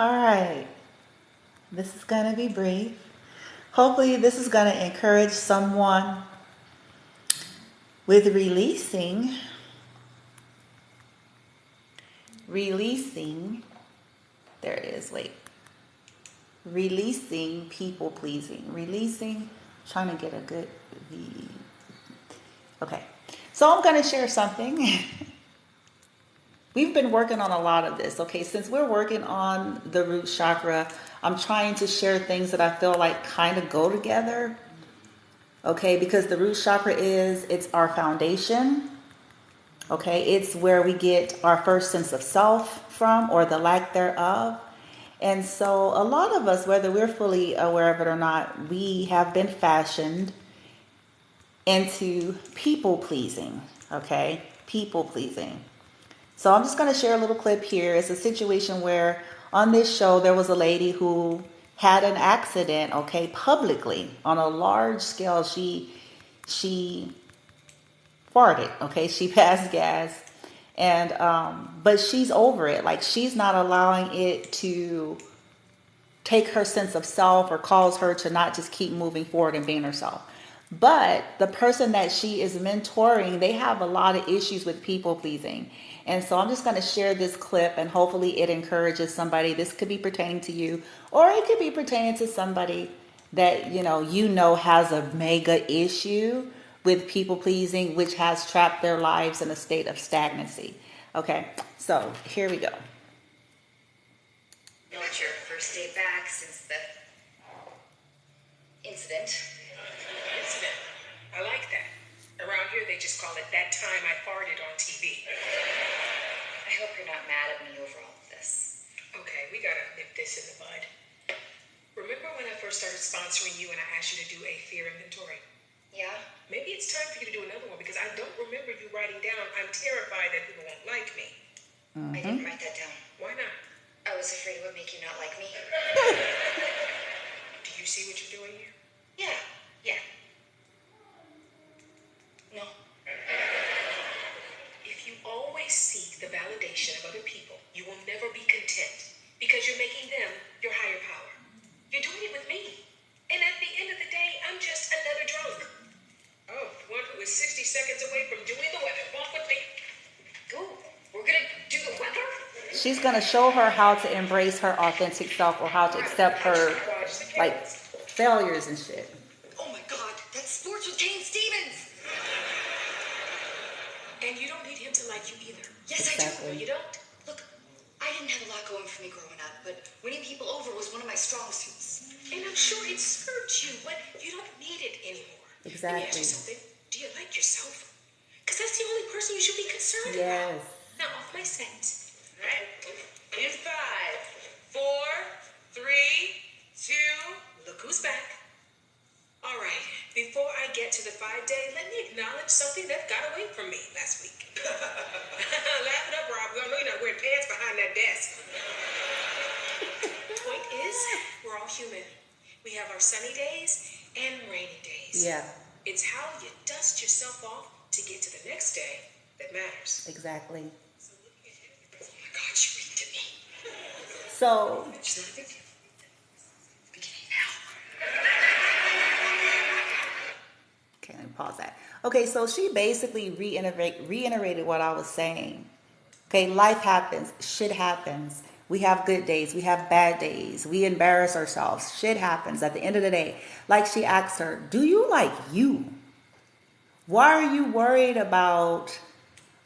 All right, this is going to be brief. Hopefully, this is going to encourage someone with releasing, there it is, wait, releasing people pleasing, trying to get a good V. Okay, so I'm going to share something. We've been working on a lot of this, okay? Since we're working on the root chakra, I'm trying to share things that I feel like kind of go together, okay? Because the root chakra it's our foundation, okay? It's where we get our first sense of self from, or the lack thereof. And so a lot of us, whether we're fully aware of it or not, we have been fashioned into people pleasing, okay? People pleasing. So I'm just going to share a little clip here. It's a situation where on this show, there was a lady who had an accident, okay, publicly on a large scale. She farted, okay, she passed gas, and but she's over it. Like, she's not allowing it to take her sense of self or cause her to not just keep moving forward and being herself. But the person that she is mentoring, they have a lot of issues with people pleasing. And so I'm just going to share this clip, and hopefully it encourages somebody. This could be pertaining to you, or it could be pertaining to somebody that you know has a mega issue with people pleasing, which has trapped their lives in a state of stagnancy. Okay, so here we go. Not your first day back since the incident. Incident? I like that. Around here, they just call it that time I farted on TV. I hope you're not mad at me over all of this. Okay, we gotta nip this in the bud. Remember when I first started sponsoring you and I asked you to do a fear inventory? Yeah? Maybe it's time for you to do another one, because I don't remember you writing down, I'm terrified that people won't like me. I didn't write that down. Why not? I was afraid it would make you not like me. Do you see what you're doing here? Yeah. No. If you always seek the validation of other people, you will never be content, because you're making them your higher power. You're doing it with me. And at the end of the day, I'm just another drunk. Oh, one who is 60 seconds away from doing the weather. Walk with me. Ooh, we're gonna do the weather? She's going to show her how to embrace her authentic self, or how to accept her, like, failures and shit. Oh my God, that's sports with Kane Stevens! And you don't need him to like you either. Yes, Exactly. I do. No, you don't. Look, I didn't have a lot going for me growing up, but winning people over was one of my strong suits. And I'm sure it served you, but you don't need it anymore. Let me ask Exactly. you something. Do you like yourself? Because that's the only person you should be concerned Yes. about. Now, off my set. All right. In 5, 4, 3, 2, look who's back. All right. Before I get to the 5-day, let me acknowledge something that got away from me last week. Laugh it up, Rob. I know you're not wearing pants behind that desk. Point is, we're all human. We have our sunny days and rainy days. Yeah, It's how you dust yourself off to get to the next day that matters. exactly. So looking at him, oh my God, she winked at me. So She's not thinking. Beginning now. okay, let me pause that. Okay, so she basically reiterated what I was saying. Okay, life happens, shit happens. We have good days, we have bad days, we embarrass ourselves. Shit happens at the end of the day. Like, she asked her, do you like you? Why are you worried about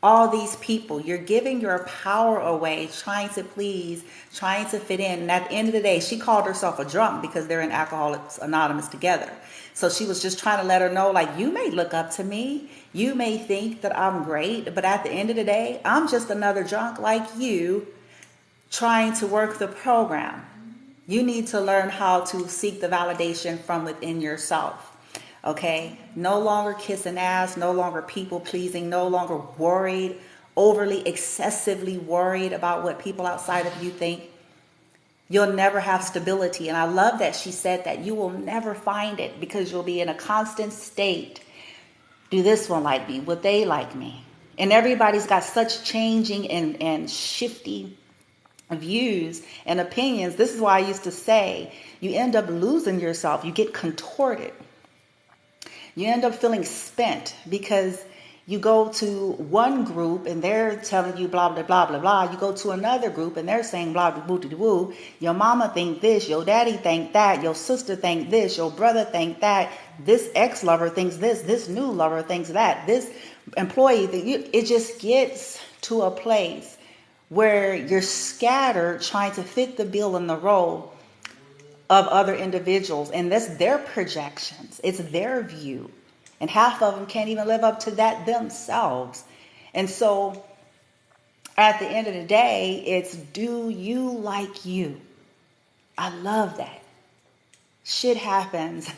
all these people? You're giving your power away, trying to please, trying to fit in. And at the end of the day, she called herself a drunk because they're in Alcoholics Anonymous together. So she was just trying to let her know, like, you may look up to me, you may think that I'm great, but at the end of the day, I'm just another drunk like you, trying to work the program. You need to learn how to seek the validation from within yourself. Okay? No longer kissing ass, no longer people pleasing, no longer worried, overly, excessively worried about what people outside of you think. You'll never have stability. And I love that she said that. You will never find it, because you'll be in a constant state. Do this one like me? Would they like me? And everybody's got such changing and shifty views and opinions. This is why I used to say you end up losing yourself. You get contorted. You end up feeling spent because you go to one group and they're telling you blah, blah, blah, blah, blah. You go to another group and they're saying blah, blah, blah, blah, blah. Your mama think this, your daddy think that, your sister think this, your brother think that, this ex-lover thinks this new lover thinks that, this employee, it just gets to a place where you're scattered trying to fit the bill in the role of other individuals, and that's their projections. It's their view, and half of them can't even live up to that themselves. And so at the end of the day, it's do you like you? I love that. Shit happens,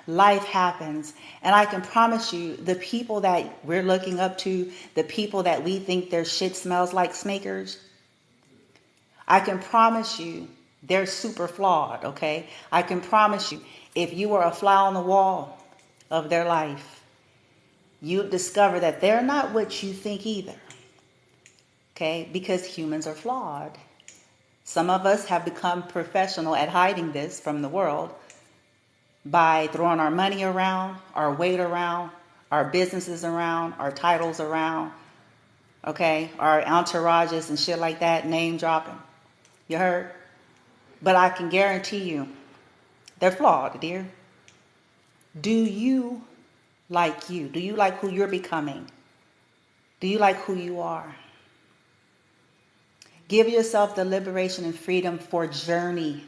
life happens, and I can promise you the people that we're looking up to, the people that we think their shit smells like sneakers, I can promise you they're super flawed, okay? I can promise you, if you were a fly on the wall of their life, you'd discover that they're not what you think either, okay? Because humans are flawed. Some of us have become professional at hiding this from the world by throwing our money around, our weight around, our businesses around, our titles around, okay? Our entourages and shit like that, name dropping. You heard? But I can guarantee you, they're flawed, dear. Do you like you? Do you like who you're becoming? Do you like who you are? Give yourself the liberation and freedom for journey.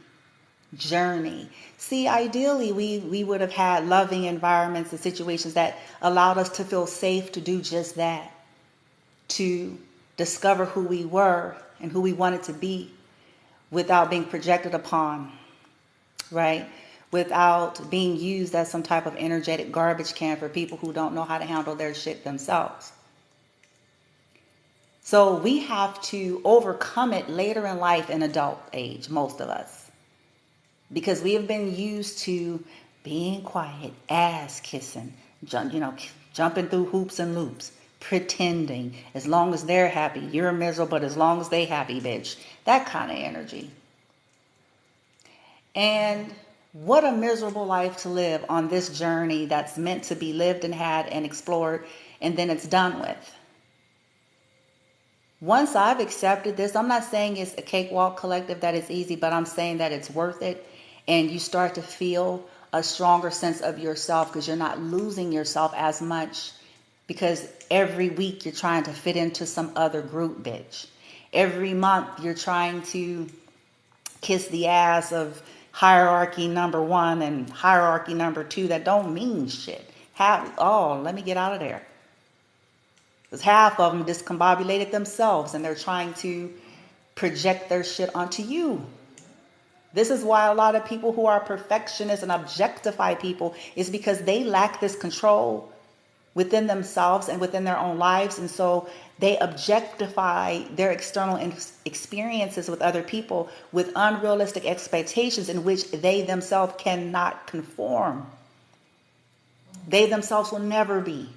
See, ideally, we would have had loving environments and situations that allowed us to feel safe to do just that, to discover who we were and who we wanted to be without being projected upon, right? Without being used as some type of energetic garbage can for people who don't know how to handle their shit themselves. So we have to overcome it later in life in adult age, most of us. Because we have been used to being quiet, ass kissing, jumping through hoops and loops, pretending. As long as they're happy, you're miserable, but as long as they happy, bitch. That kind of energy. And what a miserable life to live on this journey that's meant to be lived and had and explored, and then it's done with. Once I've accepted this, I'm not saying it's a cakewalk collective that is easy, but I'm saying that it's worth it. And you start to feel a stronger sense of yourself because you're not losing yourself as much, because every week you're trying to fit into some other group, bitch. Every month you're trying to kiss the ass of hierarchy number 1 and hierarchy number 2 that don't mean shit. Let me get out of there. Because half of them discombobulated themselves and they're trying to project their shit onto you. This is why a lot of people who are perfectionists and objectify people is because they lack this control within themselves and within their own lives. And so they objectify their external experiences with other people with unrealistic expectations in which they themselves cannot conform. They themselves will never be.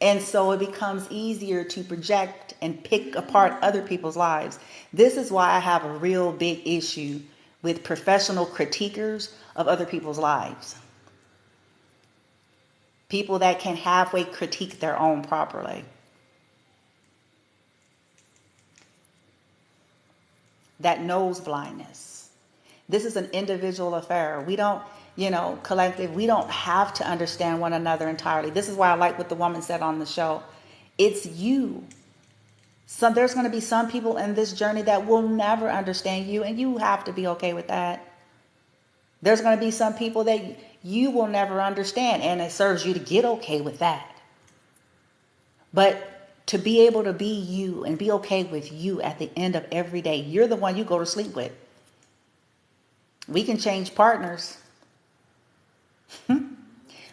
And so it becomes easier to project and pick apart other people's lives. This is why I have a real big issue with professional critiquers of other people's lives. People that can halfway critique their own properly. That knows blindness. This is an individual affair. We don't, collective, we don't have to understand one another entirely. This is why I like what the woman said on the show. It's you. There's going to be some people in this journey that will never understand you, and you have to be okay with that. There's going to be some people that you will never understand, and it serves you to get okay with that. But to be able to be you and be okay with you at the end of every day, you're the one you go to sleep with. We can change partners.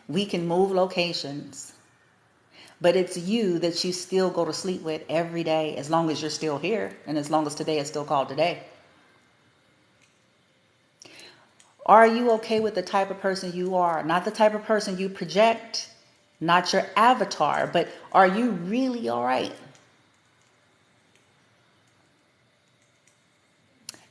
We can move locations. But it's you that you still go to sleep with every day, as long as you're still here and as long as today is still called today. Are you okay with the type of person you are? Not the type of person you project, not your avatar, but are you really all right?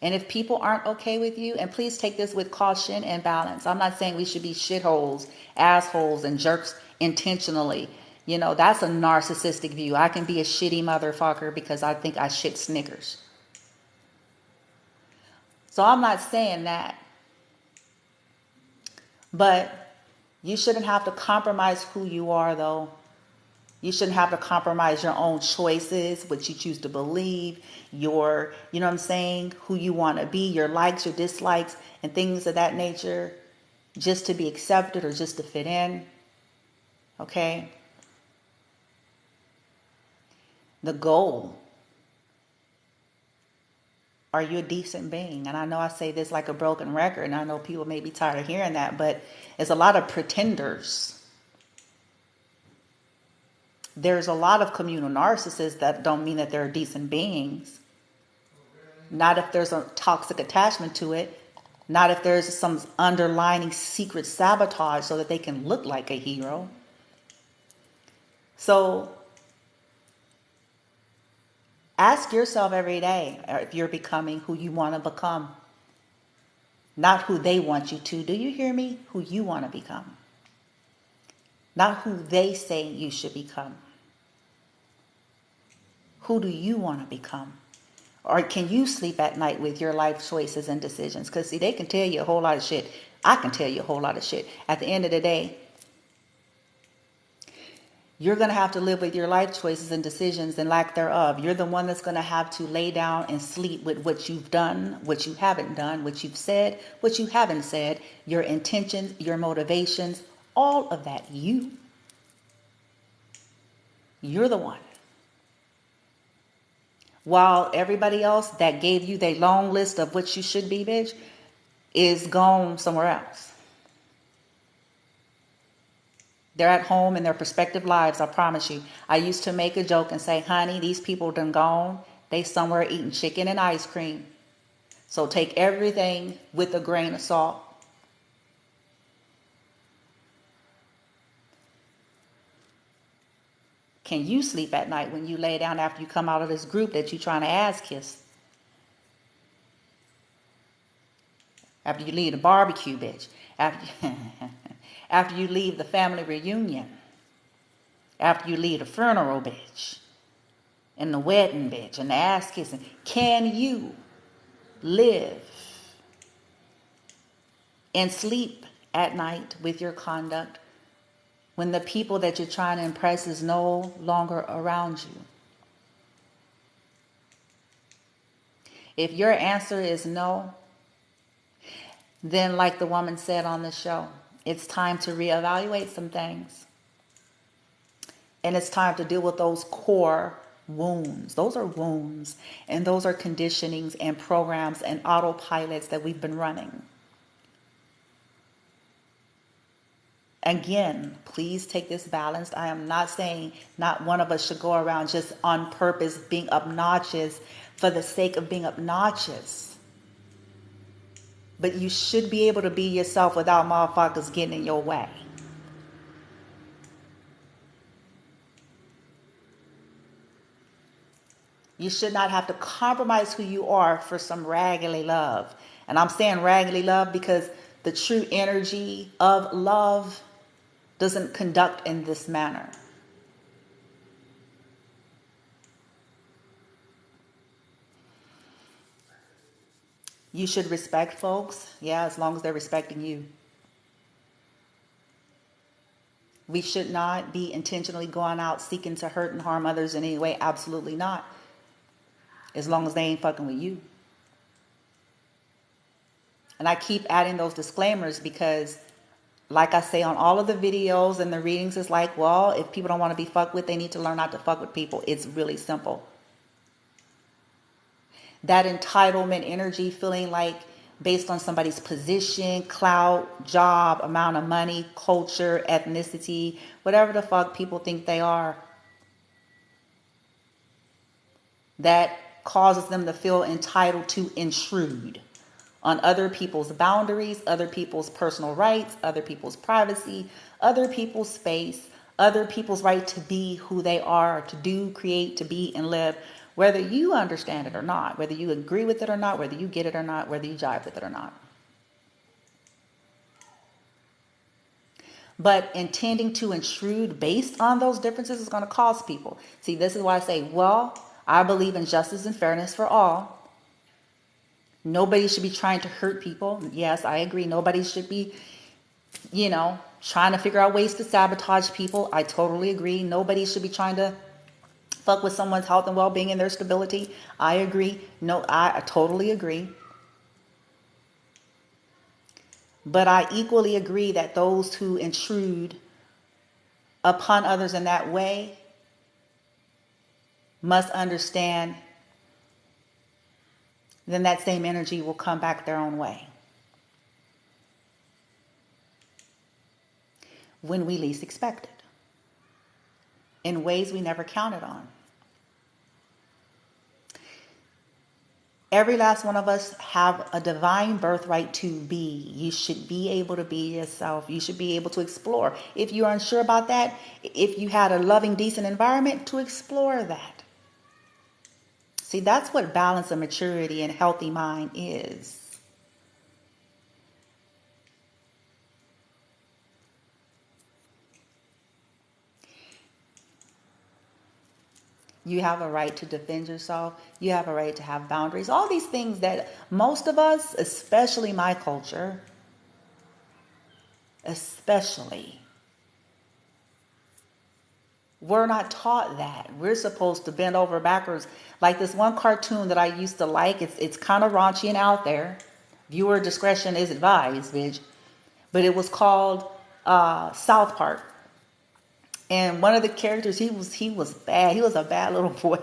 And if people aren't okay with you, and please take this with caution and balance. I'm not saying we should be shitholes, assholes, and jerks intentionally. You know, that's a narcissistic view. I can be a shitty motherfucker because I think I shit Snickers. So I'm not saying that. But you shouldn't have to compromise who you are, though. You shouldn't have to compromise your own choices, what you choose to believe, your, you know what I'm saying, who you want to be, your likes, your dislikes, and things of that nature, just to be accepted or just to fit in. Okay? The goal. Are you a decent being? And I know I say this like a broken record, and I know people may be tired of hearing that, but it's a lot of pretenders. There's a lot of communal narcissists that don't mean that they're decent beings. Not if there's a toxic attachment to it. Not if there's some underlying secret sabotage so that they can look like a hero. So ask yourself every day if you're becoming who you want to become. Not who they want you to. Do you hear me? Who you want to become. Not who they say you should become. Who do you want to become? Or can you sleep at night with your life choices and decisions? Because, see, they can tell you a whole lot of shit. I can tell you a whole lot of shit. At the end of the day, you're going to have to live with your life choices and decisions and lack thereof. You're the one that's going to have to lay down and sleep with what you've done, what you haven't done, what you've said, what you haven't said, your intentions, your motivations, all of that. You're the one. While everybody else that gave you their long list of what you should be, bitch, is gone somewhere else. They're at home in their respective lives, I promise you. I used to make a joke and say, honey, these people done gone. They somewhere eating chicken and ice cream. So take everything with a grain of salt. Can you sleep at night when you lay down after you come out of this group that you're trying to ass kiss? After you leave the barbecue, bitch. After you leave the family reunion. After you leave the funeral, bitch. And the wedding, bitch. And the ass kissing. Can you live and sleep at night with your conduct when the people that you're trying to impress is no longer around you? If your answer is no, then like the woman said on the show, it's time to reevaluate some things. And it's time to deal with those core wounds. Those are wounds. And those are conditionings and programs and autopilots that we've been running. Again, please take this balanced. I am not saying not one of us should go around just on purpose being obnoxious for the sake of being obnoxious. But you should be able to be yourself without motherfuckers getting in your way. You should not have to compromise who you are for some raggedy love. And I'm saying raggedy love because the true energy of love doesn't conduct in this manner. You should respect folks, yeah, as long as they're respecting you. We should not be intentionally going out seeking to hurt and harm others in any way. Absolutely not. As long as they ain't fucking with you. And I keep adding those disclaimers because, like I say on all of the videos and the readings, it's like, well, if people don't want to be fucked with, they need to learn not to fuck with people. It's really simple. That entitlement energy, feeling like based on somebody's position, clout, job, amount of money, culture, ethnicity, whatever the fuck people think they are, that causes them to feel entitled to intrude on other people's boundaries, other people's personal rights, other people's privacy, other people's space, other people's right to be who they are, to do, create, to be, and live Whether you understand it or not, whether you agree with it or not, whether you get it or not, whether you jive with it or not. But intending to intrude based on those differences is going to cause people. See, this is why I say, well, I believe in justice and fairness for all. Nobody should be trying to hurt people. Yes, I agree. Nobody should be, trying to figure out ways to sabotage people. I totally agree. Nobody should be trying to fuck with someone's health and well-being and their stability. I agree. No, I totally agree. But I equally agree that those who intrude upon others in that way must understand then that same energy will come back their own way when we least expect it, in ways we never counted on. Every last one of us have a divine birthright to be. You should be able to be yourself. You should be able to explore. If you're unsure about that, if you had a loving, decent environment, to explore that. See, that's what balance and maturity and healthy mind is. You have a right to defend yourself. You have a right to have boundaries. All these things that most of us, especially my culture, we're not taught that. We're supposed to bend over backwards. Like this one cartoon that I used to like. It's kind of raunchy and out there. Viewer discretion is advised, bitch. But it was called South Park. And one of the characters, he was bad. He was a bad little boy.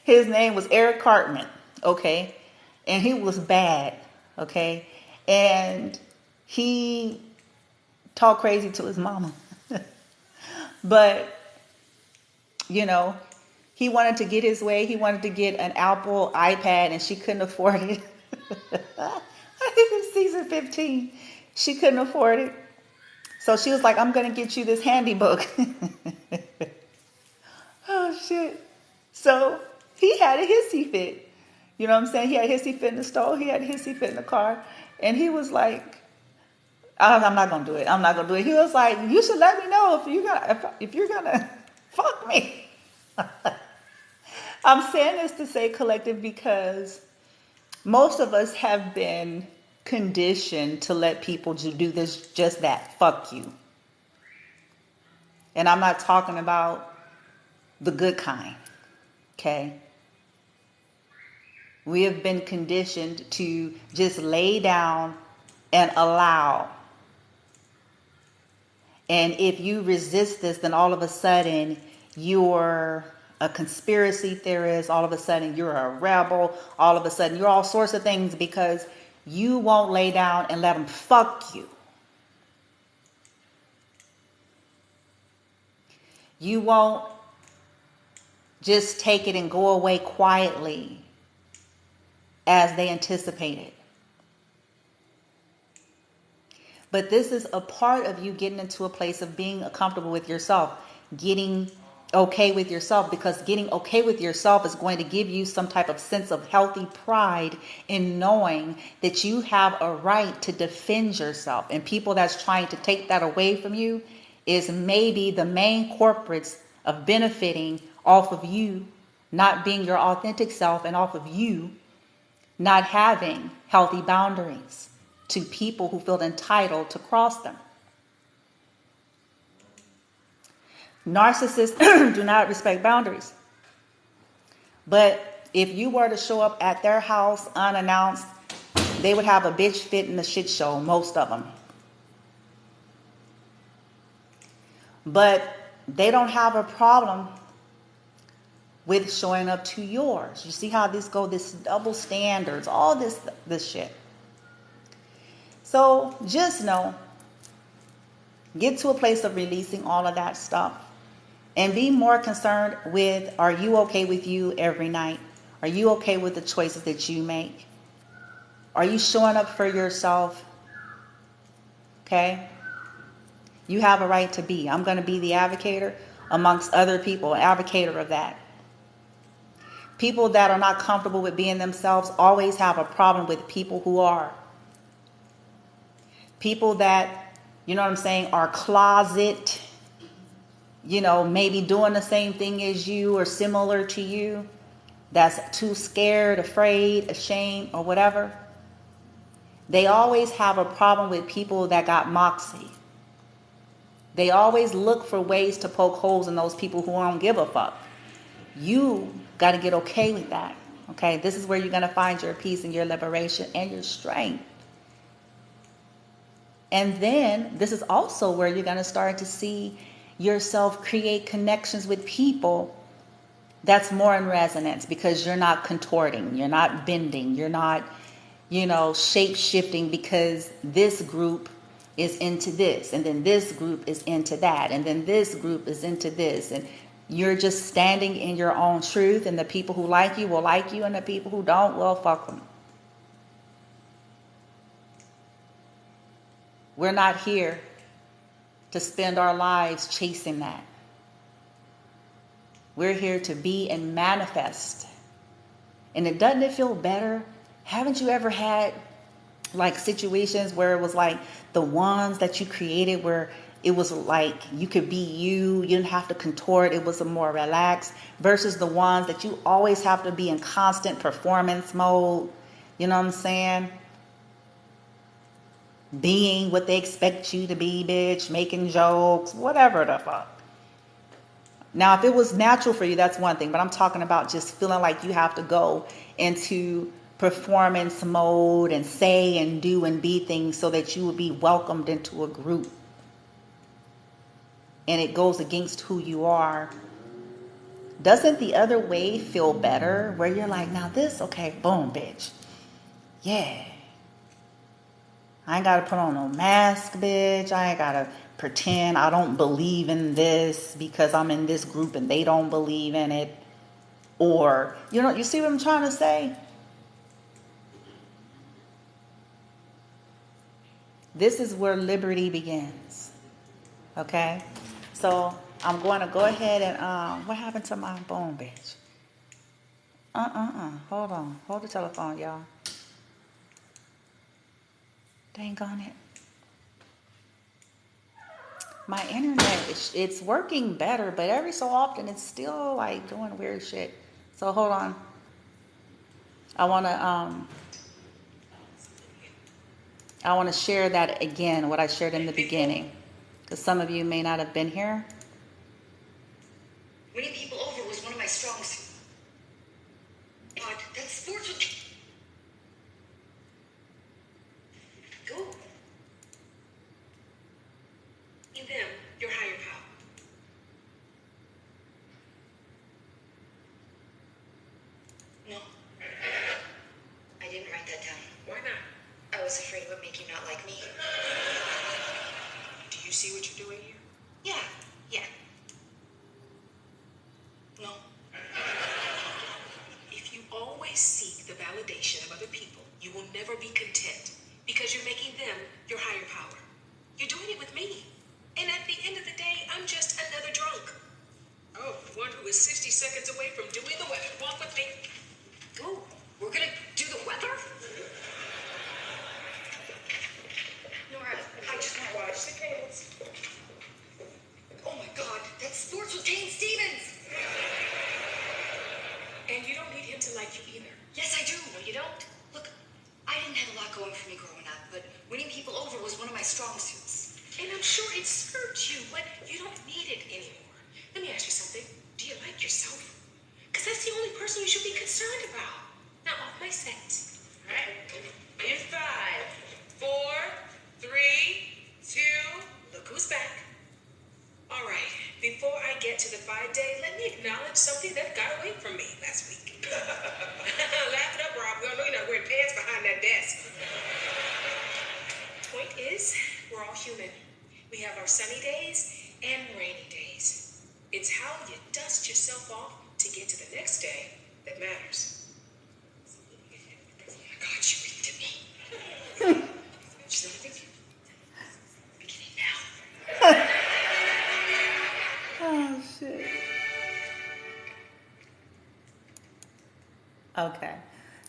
His name was Eric Cartman, okay? And he was bad, okay? And he talked crazy to his mama. But, he wanted to get his way. He wanted to get an Apple iPad, and she couldn't afford it. I think it was season 15. She couldn't afford it. So she was like, I'm going to get you this handy book. Oh, shit. So he had a hissy fit. You know what I'm saying? He had a hissy fit in the stove. He had a hissy fit in the car. And he was like, I'm not going to do it. I'm not going to do it. He was like, you should let me know if you're going to fuck me. I'm saying this to say collective because most of us have been conditioned to let people do this, just that, fuck you. And I'm not talking about the good kind, okay? We have been conditioned to just lay down and allow. And if you resist this, then all of a sudden you're a conspiracy theorist, all of a sudden you're a rebel, all of a sudden you're all sorts of things because you won't lay down and let them fuck you. You won't just take it and go away quietly as they anticipated. But this is a part of you getting into a place of being comfortable with yourself, getting okay with yourself, because getting okay with yourself is going to give you some type of sense of healthy pride in knowing that you have a right to defend yourself. And people that's trying to take that away from you is maybe the main corporates of benefiting off of you not being your authentic self and off of you not having healthy boundaries to people who feel entitled to cross them. Narcissists do not respect boundaries. But if you were to show up at their house unannounced, they would have a bitch fit in the shit show, most of them. But they don't have a problem with showing up to yours. You see how this go, this double standards, all this shit. So just know, get to a place of releasing all of that stuff. And be more concerned with, are you okay with you every night? Are you okay with the choices that you make? Are you showing up for yourself? Okay? You have a right to be. I'm going to be the advocator amongst other people, an advocator of that. People that are not comfortable with being themselves always have a problem with people who are. People that, you know what I'm saying, are closet, you know, maybe doing the same thing as you or similar to you, that's too scared, afraid, ashamed, or whatever. They always have a problem with people that got moxie. They always look for ways to poke holes in those people who don't give a fuck. You got to get okay with that. Okay, this is where you're going to find your peace and your liberation and your strength. And then this is also where you're going to start to see yourself create connections with people that's more in resonance, because you're not contorting, you're not bending, you're not, you know, shape shifting because this group is into this, and then this group is into that, and then this group is into this, and you're just standing in your own truth, and the people who like you will like you, and the people who don't, well, fuck them. We're not here to spend our lives chasing that. We're here to be and manifest. And doesn't it feel better? Haven't you ever had like situations where it was like the ones that you created where it was like you could be you didn't have to contort, it was a more relaxed, versus the ones that you always have to be in constant performance mode, you know what I'm saying? Being what they expect you to be, bitch, making jokes, whatever the fuck. Now, if it was natural for you, that's one thing, but I'm talking about just feeling like you have to go into performance mode and say and do and be things so that you will be welcomed into a group. And it goes against who you are. Doesn't the other way feel better? Where you're like, now this, okay, boom, bitch. Yeah. I ain't got to put on no mask, bitch. I ain't got to pretend I don't believe in this because I'm in this group and they don't believe in it. Or, you know, you see what I'm trying to say? This is where liberty begins. Okay? So I'm going to go ahead and, what happened to my phone, bitch? Hold on. Hold the telephone, y'all. Dang on it. My internet, it's working better, but every so often it's still like doing weird shit. So hold on. I want to share that again, what I shared in the beginning, because some of you may not have been here. Winning people over was one of my strong suits. God, that's sports with... Go. In them, your higher power. No. I didn't write that down. Why not? I was afraid it would make you not like me. Do you see what you're doing here? Yeah. No. If you always seek the validation of other people, you will never be content because you're making them your higher power. You're doing it with me. And at the end of the day, I'm just another drunk. Oh, one who is 60 seconds away from doing the weather. Walk with me. Go. We're gonna do the weather? Nora, I just want to watch the cans. Oh my God, that's sports with Kane Stevens. And you don't need him to like you either. Yes, I do. No, you don't. Look, I didn't have a lot going for me growing up, but winning people over was one of my strong suits. And I'm sure it served you, but you don't need it anymore. Let me ask you something. Do you like yourself? Because that's the only person you should be concerned about. Now, off my set. All right. In 5, 4, 3, 2, look who's back. All right. Before I get to the 5-day, let me acknowledge something that got away from me last week. Laugh it up, Rob. We all know you're not wearing pants behind that desk. Point is, we're all human. We have our sunny days and rainy days. It's how you dust yourself off to get to the next day that matters. Oh my God, she winked at me. She's not thinking. Beginning now. Oh, shit. Okay.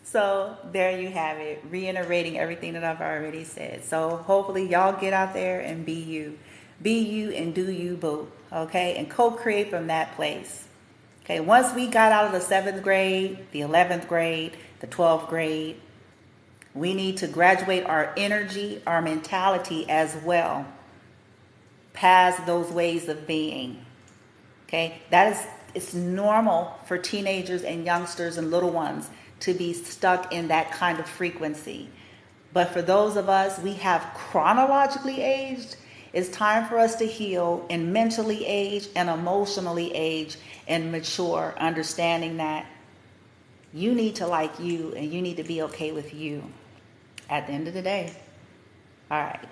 So there you have it, reiterating everything that I've already said. So hopefully y'all get out there and be you. Be you and do you both. Okay. And co-create from that place. Okay. Once we got out of the 7th grade, the 11th grade, the 12th grade, we need to graduate our energy, our mentality as well, past those ways of being. Okay, it's normal for teenagers and youngsters and little ones to be stuck in that kind of frequency. But for those of us, we have chronologically aged. It's time for us to heal and mentally age and emotionally age and mature, understanding that you need to like you and you need to be okay with you at the end of the day. All right.